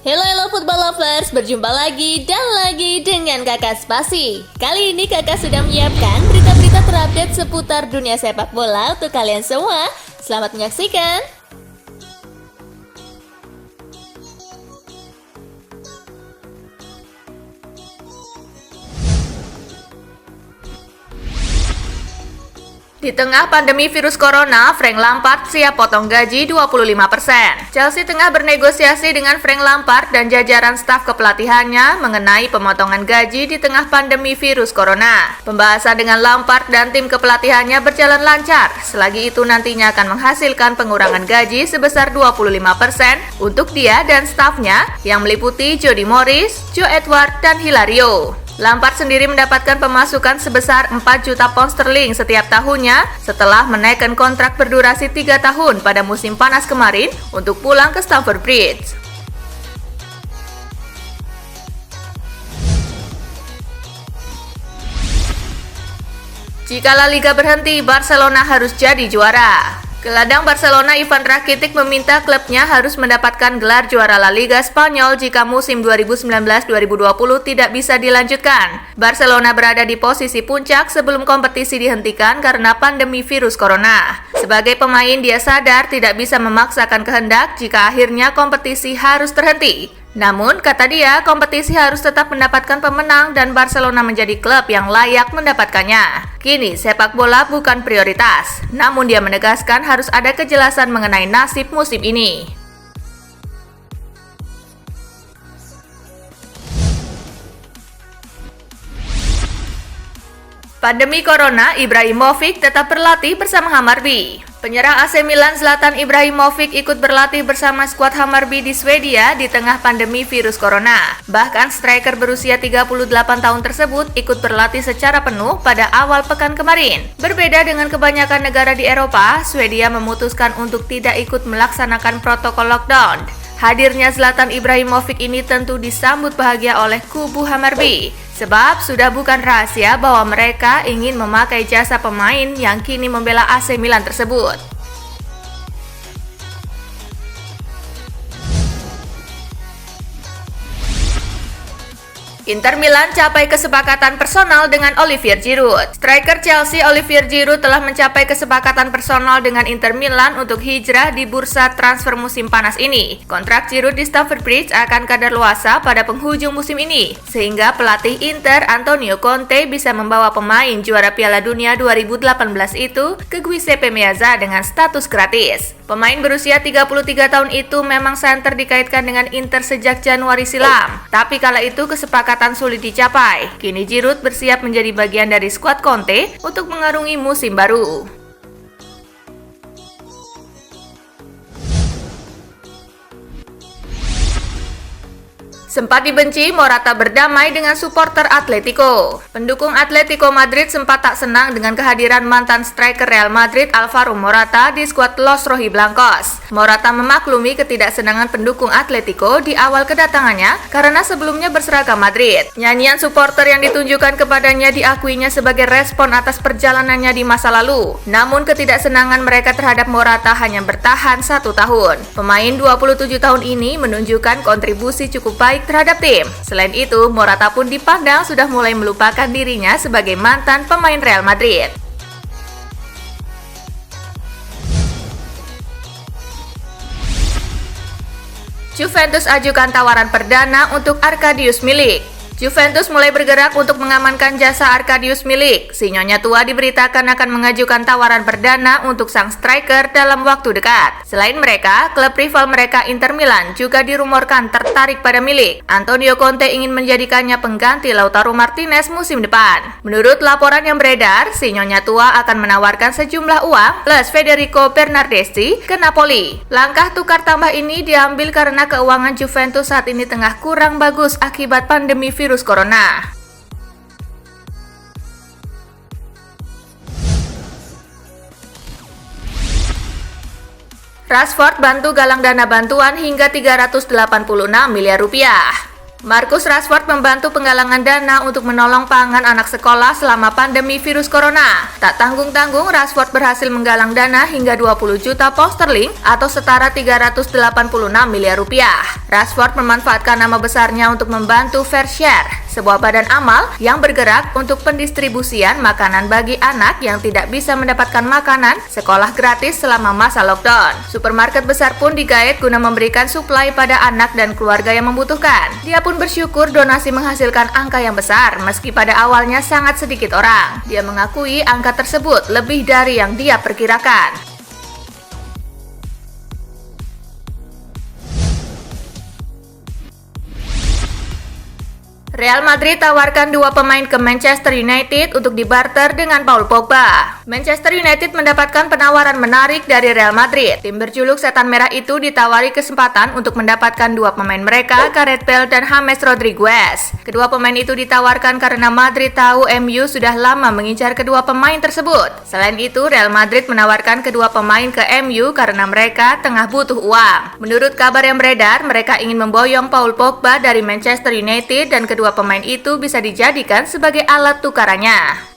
Hello football lovers, berjumpa lagi dan lagi dengan Kakak Spasi. Kali ini Kakak sudah menyiapkan berita-berita terupdate seputar dunia sepak bola untuk kalian semua. Selamat menyaksikan. Di tengah pandemi virus corona, Frank Lampard siap potong gaji 25%. Chelsea tengah bernegosiasi dengan Frank Lampard dan jajaran staf kepelatihannya mengenai pemotongan gaji di tengah pandemi virus corona. Pembahasan dengan Lampard dan tim kepelatihannya berjalan lancar. Selagi itu nantinya akan menghasilkan pengurangan gaji sebesar 25% untuk dia dan stafnya yang meliputi Jody Morris, Joe Edward, dan Hilario. Lampard sendiri mendapatkan pemasukan sebesar 4 juta pound sterling setiap tahunnya setelah menaikkan kontrak berdurasi 3 tahun pada musim panas kemarin untuk pulang ke Stamford Bridge. Jika La Liga berhenti, Barcelona harus jadi juara. Gelandang Barcelona Ivan Rakitic meminta klubnya harus mendapatkan gelar juara La Liga Spanyol jika musim 2019-2020 tidak bisa dilanjutkan. Barcelona berada di posisi puncak sebelum kompetisi dihentikan karena pandemi virus corona. Sebagai pemain, dia sadar tidak bisa memaksakan kehendak jika akhirnya kompetisi harus terhenti. Namun, kata dia, kompetisi harus tetap mendapatkan pemenang dan Barcelona menjadi klub yang layak mendapatkannya. Kini, sepak bola bukan prioritas. Namun dia menegaskan harus ada kejelasan mengenai nasib musim ini. Pandemi Corona, Ibrahimovic tetap berlatih bersama Hammarby. Penyerang AC Milan Zlatan Ibrahimovic ikut berlatih bersama skuad Hammarby di Swedia di tengah pandemi virus Corona. Bahkan striker berusia 38 tahun tersebut ikut berlatih secara penuh pada awal pekan kemarin. Berbeda dengan kebanyakan negara di Eropa, Swedia memutuskan untuk tidak ikut melaksanakan protokol lockdown. Hadirnya Zlatan Ibrahimovic ini tentu disambut bahagia oleh kubu Hammarby. Sebab sudah bukan rahasia bahwa mereka ingin memakai jasa pemain yang kini membela AC Milan tersebut. Inter Milan capai kesepakatan personal dengan Olivier Giroud. Striker Chelsea Olivier Giroud telah mencapai kesepakatan personal dengan Inter Milan untuk hijrah di bursa transfer musim panas ini. Kontrak Giroud di Stamford Bridge akan kadaluarsa pada penghujung musim ini, sehingga pelatih Inter Antonio Conte bisa membawa pemain juara Piala Dunia 2018 itu ke Giuseppe Meazza dengan status gratis. Pemain berusia 33 tahun itu memang santer dikaitkan dengan Inter sejak Januari silam, tapi kala itu kesepakatan sulit dicapai. Kini Giroud bersiap menjadi bagian dari skuad Conte untuk mengarungi musim baru. Sempat dibenci, Morata berdamai dengan supporter Atletico. Pendukung Atletico Madrid sempat tak senang dengan kehadiran mantan striker Real Madrid Alvaro Morata di skuad Los Rojiblancos. Morata memaklumi ketidaksenangan pendukung Atletico di awal kedatangannya karena sebelumnya berseragam Madrid. Nyanyian supporter yang ditunjukkan kepadanya diakuinya sebagai respon atas perjalanannya di masa lalu. Namun ketidaksenangan mereka terhadap Morata hanya bertahan 1 tahun. Pemain 27 tahun ini menunjukkan kontribusi cukup baik terhadap tim. Selain itu, Morata pun dipandang sudah mulai melupakan dirinya sebagai mantan pemain Real Madrid. Juventus ajukan tawaran perdana untuk Arkadiusz Milik. Juventus mulai bergerak untuk mengamankan jasa Arkadiusz Milik. Si Nyonya tua diberitakan akan mengajukan tawaran perdana untuk sang striker dalam waktu dekat. Selain mereka, klub rival mereka Inter Milan juga dirumorkan tertarik pada Milik. Antonio Conte ingin menjadikannya pengganti Lautaro Martinez musim depan. Menurut laporan yang beredar, si Nyonya tua akan menawarkan sejumlah uang plus Federico Bernardeschi ke Napoli. Langkah tukar tambah ini diambil karena keuangan Juventus saat ini tengah kurang bagus akibat pandemi virus Corona. Rashford bantu galang dana bantuan hingga 386 miliar rupiah. Marcus Rashford membantu penggalangan dana untuk menolong pangan anak sekolah selama pandemi virus corona. Tak tanggung-tanggung, Rashford berhasil menggalang dana hingga 20 juta pound sterling atau setara 386 miliar rupiah. Rashford memanfaatkan nama besarnya untuk membantu Fair Share, sebuah badan amal yang bergerak untuk pendistribusian makanan bagi anak yang tidak bisa mendapatkan makanan sekolah gratis selama masa lockdown. Supermarket besar pun digait guna memberikan suplai pada anak dan keluarga yang membutuhkan. Dia pun bersyukur donasi menghasilkan angka yang besar meski pada awalnya sangat sedikit orang. Dia mengakui angka tersebut lebih dari yang dia perkirakan. Real Madrid tawarkan dua pemain ke Manchester United untuk dibarter dengan Paul Pogba. Manchester United mendapatkan penawaran menarik dari Real Madrid. Tim berjuluk Setan Merah itu ditawari kesempatan untuk mendapatkan dua pemain mereka, Gareth Bale dan James Rodriguez. Kedua pemain itu ditawarkan karena Madrid tahu MU sudah lama mengincar kedua pemain tersebut. Selain itu, Real Madrid menawarkan kedua pemain ke MU karena mereka tengah butuh uang. Menurut kabar yang beredar, mereka ingin memboyong Paul Pogba dari Manchester United dan kedua pemain itu bisa dijadikan sebagai alat tukarannya.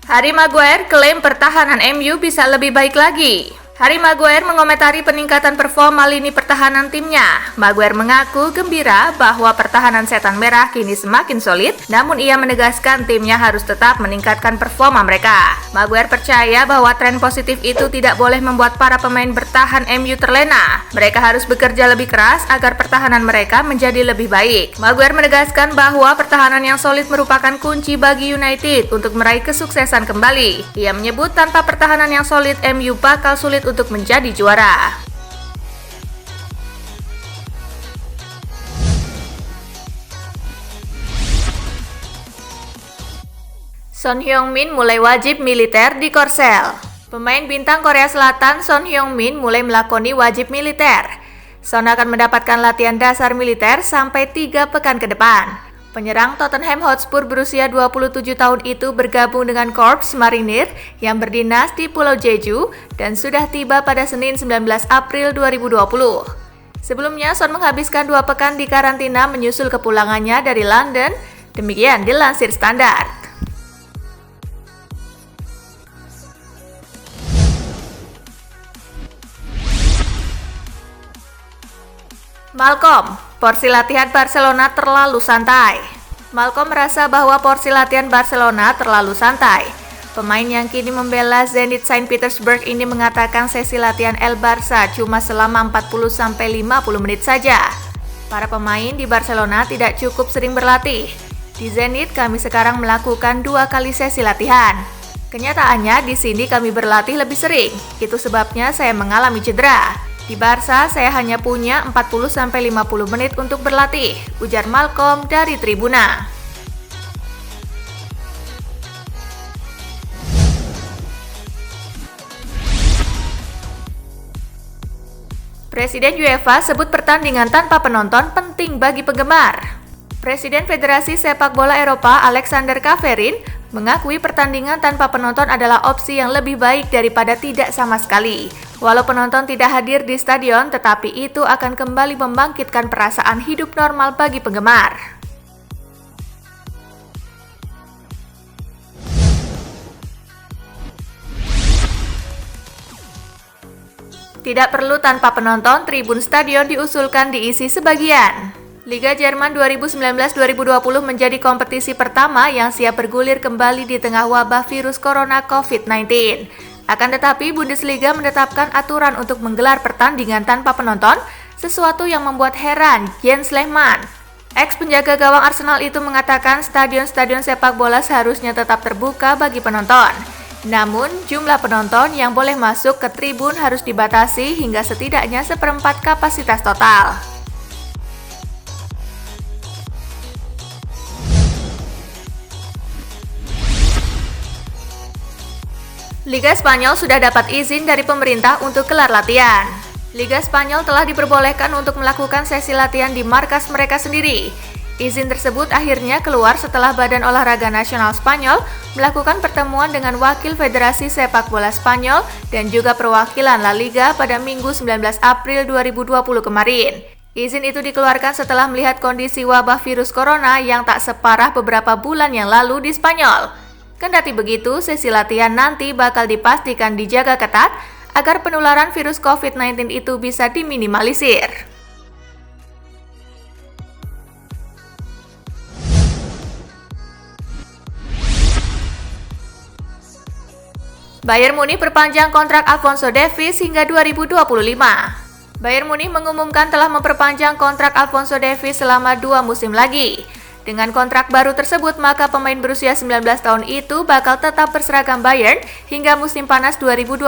Harry Maguire klaim pertahanan MU bisa lebih baik lagi. Harry Maguire mengomentari peningkatan performa lini pertahanan timnya. Maguire mengaku gembira bahwa pertahanan Setan Merah kini semakin solid, namun ia menegaskan timnya harus tetap meningkatkan performa mereka. Maguire percaya bahwa tren positif itu tidak boleh membuat para pemain bertahan MU terlena. Mereka harus bekerja lebih keras agar pertahanan mereka menjadi lebih baik. Maguire menegaskan bahwa pertahanan yang solid merupakan kunci bagi United untuk meraih kesuksesan kembali. Ia menyebut tanpa pertahanan yang solid, MU bakal sulit untuk menjadi juara. Son Heung-min mulai wajib militer di Korsel. Pemain bintang Korea Selatan Son Heung-min mulai melakoni wajib militer. Son akan mendapatkan latihan dasar militer sampai 3 pekan ke depan. Penyerang Tottenham Hotspur berusia 27 tahun itu bergabung dengan Korps Marinir yang berdinas di Pulau Jeju dan sudah tiba pada Senin 19 April 2020. Sebelumnya, Son menghabiskan 2 pekan di karantina menyusul kepulangannya dari London, demikian dilansir Standard. Malcolm, porsi latihan Barcelona terlalu santai. Malcolm merasa bahwa porsi latihan Barcelona terlalu santai. Pemain yang kini membela Zenit Saint Petersburg ini mengatakan sesi latihan El Barça cuma selama 40-50 menit saja. Para pemain di Barcelona tidak cukup sering berlatih. Di Zenit kami sekarang melakukan 2 kali sesi latihan. Kenyataannya di sini kami berlatih lebih sering. Itu sebabnya saya mengalami cedera. Di Barca, saya hanya punya 40-50 menit untuk berlatih, ujar Malcolm dari Tribuna. Presiden UEFA sebut pertandingan tanpa penonton penting bagi penggemar. Presiden Federasi Sepak Bola Eropa Alexander Kaverin mengakui pertandingan tanpa penonton adalah opsi yang lebih baik daripada tidak sama sekali. Walau penonton tidak hadir di stadion, tetapi itu akan kembali membangkitkan perasaan hidup normal bagi penggemar. Tidak perlu tanpa penonton, tribun stadion diusulkan diisi sebagian. Liga Jerman 2019-2020 menjadi kompetisi pertama yang siap bergulir kembali di tengah wabah virus corona COVID-19. Akan tetapi, Bundesliga menetapkan aturan untuk menggelar pertandingan tanpa penonton, sesuatu yang membuat heran Jens Lehmann. Ex-penjaga gawang Arsenal itu mengatakan stadion-stadion sepak bola seharusnya tetap terbuka bagi penonton. Namun, jumlah penonton yang boleh masuk ke tribun harus dibatasi hingga setidaknya 1/4 kapasitas total. Liga Spanyol sudah dapat izin dari pemerintah untuk gelar latihan. Liga Spanyol telah diperbolehkan untuk melakukan sesi latihan di markas mereka sendiri. Izin tersebut akhirnya keluar setelah Badan Olahraga Nasional Spanyol melakukan pertemuan dengan Wakil Federasi Sepak Bola Spanyol dan juga perwakilan La Liga pada Minggu 19 April 2020 kemarin. Izin itu dikeluarkan setelah melihat kondisi wabah virus corona yang tak separah beberapa bulan yang lalu di Spanyol. Kendati begitu, sesi latihan nanti bakal dipastikan dijaga ketat agar penularan virus COVID-19 itu bisa diminimalisir. Bayern Munich perpanjang kontrak Alphonso Davies hingga 2025. Bayern Munich mengumumkan telah memperpanjang kontrak Alphonso Davies selama 2 musim lagi. Dengan kontrak baru tersebut, maka pemain berusia 19 tahun itu bakal tetap berseragam Bayern hingga musim panas 2025.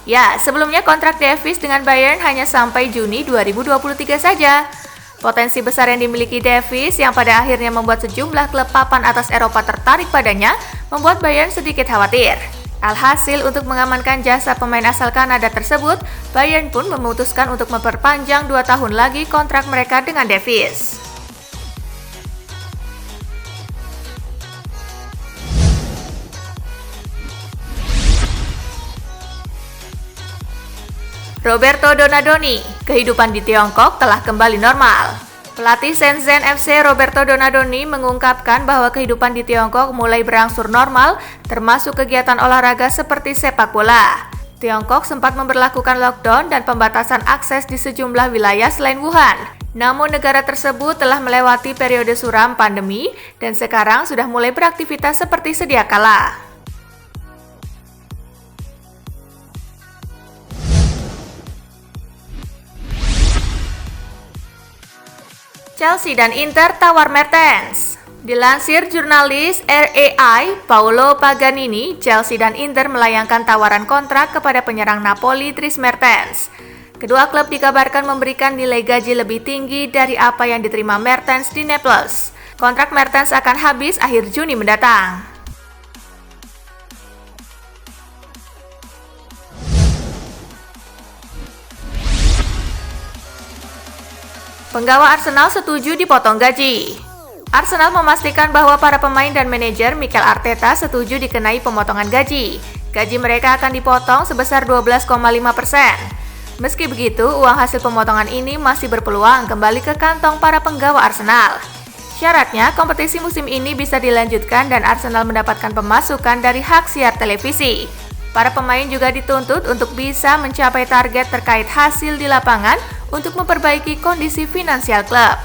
Ya, sebelumnya kontrak Davies dengan Bayern hanya sampai Juni 2023 saja. Potensi besar yang dimiliki Davies yang pada akhirnya membuat sejumlah klub papan atas Eropa tertarik padanya, membuat Bayern sedikit khawatir. Alhasil, untuk mengamankan jasa pemain asal Kanada tersebut, Bayern pun memutuskan untuk memperpanjang 2 tahun lagi kontrak mereka dengan Davies. Roberto Donadoni, kehidupan di Tiongkok telah kembali normal. Pelatih Shenzhen FC Roberto Donadoni mengungkapkan bahwa kehidupan di Tiongkok mulai berangsur normal, termasuk kegiatan olahraga seperti sepak bola. Tiongkok sempat memberlakukan lockdown dan pembatasan akses di sejumlah wilayah selain Wuhan. Namun negara tersebut telah melewati periode suram pandemi dan sekarang sudah mulai beraktivitas seperti sedia kala. Chelsea dan Inter tawar Mertens. Dilansir jurnalis RAI Paolo Paganini, Chelsea dan Inter melayangkan tawaran kontrak kepada penyerang Napoli Dries Mertens. Kedua klub dikabarkan memberikan nilai gaji lebih tinggi dari apa yang diterima Mertens di Naples. Kontrak Mertens akan habis akhir Juni mendatang. Penggawa Arsenal setuju dipotong gaji. Arsenal memastikan bahwa para pemain dan manajer Mikel Arteta setuju dikenai pemotongan gaji. Gaji mereka akan dipotong sebesar 12,5%. Meski begitu, uang hasil pemotongan ini masih berpeluang kembali ke kantong para penggawa Arsenal. Syaratnya, kompetisi musim ini bisa dilanjutkan dan Arsenal mendapatkan pemasukan dari hak siar televisi. Para pemain juga dituntut untuk bisa mencapai target terkait hasil di lapangan untuk memperbaiki kondisi finansial klub.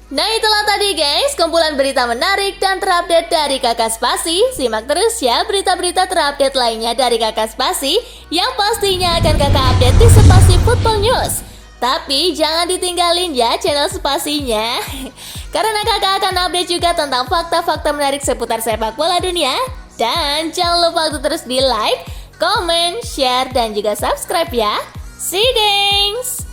Nah, itulah tadi guys, kumpulan berita menarik dan terupdate dari Kakak Spasi. Simak terus ya berita-berita terupdate lainnya dari Kakak Spasi yang pastinya akan Kakak update di Spasi Football News. Tapi jangan ditinggalin ya channel Spasinya, karena kakak akan update juga tentang fakta-fakta menarik seputar sepak bola dunia. Dan jangan lupa untuk terus di like, comment, share, dan juga subscribe ya. See you guys!